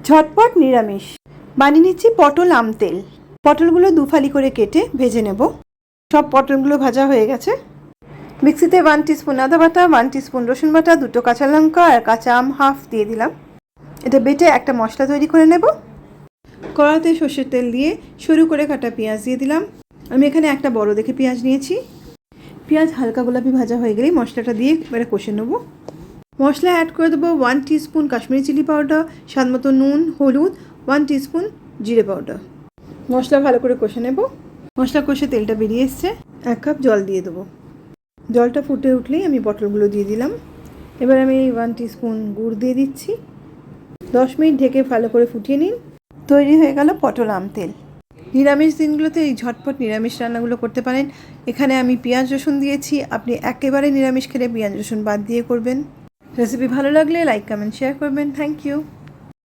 ঝটপট নিরামিষ বানিয়ে নিচ্ছি পটল আম তেল। পটলগুলো দুফালি করে কেটে ভেজে নেব। সব পটলগুলো ভাজা হয়ে গেছে। মিক্সিতে 1 টিস্পুন আদা বাটা, 1 টিস্পুন রসুন বাটা, 2টো কাঁচা লঙ্কা আর কাঁচা আম হাফ দিয়ে দিলাম। এটা বেটে একটা মশলা তৈরি করে নেব। কড়াতে সর্ষের তেল দিয়ে সরু করে কাটা পেঁয়াজ দিয়ে দিলাম। আমি এখানে একটা বড় দেখে পেঁয়াজ নিয়েছি। পেঁয়াজ হালকা গোলাপি ভাজা হয়ে গেলেই মশলাটা দিয়ে এবারে কষে নেব। মশলা অ্যাড করে দেবো 1 টিস্পুন কাশ্মীরি চিলি পাউডার, স্বাদ মতো নুন, হলুদ, 1 টিস্পুন জিরে পাউডার। মশলা ভালো করে কষে নেব। মশলা কষে তেলটা বেরিয়ে এসছে। 1 কাপ জল দিয়ে দেবো। জলটা ফুটে উঠলেই আমি পটলগুলো দিয়ে দিলাম। এবার আমি 1 টিস্পুন গুড় দিয়ে দিচ্ছি। 10 মিনিট ঢেকে ভালো করে ফুটিয়ে নিন। তৈরি হয়ে গেল পটল আম তেল। নিরামিষ দিনগুলোতে এই ঝটপট নিরামিষ রান্নাগুলো করতে পারেন। এখানে আমি পেঁয়াজ রসুন দিয়েছি, আপনি একেবারে নিরামিষ খেলে পেঁয়াজ রসুন বাদ দিয়ে করবেন। রেসিপি ভালো লাগলে লাইক কমেন্ট শেয়ার করবেন। Thank you.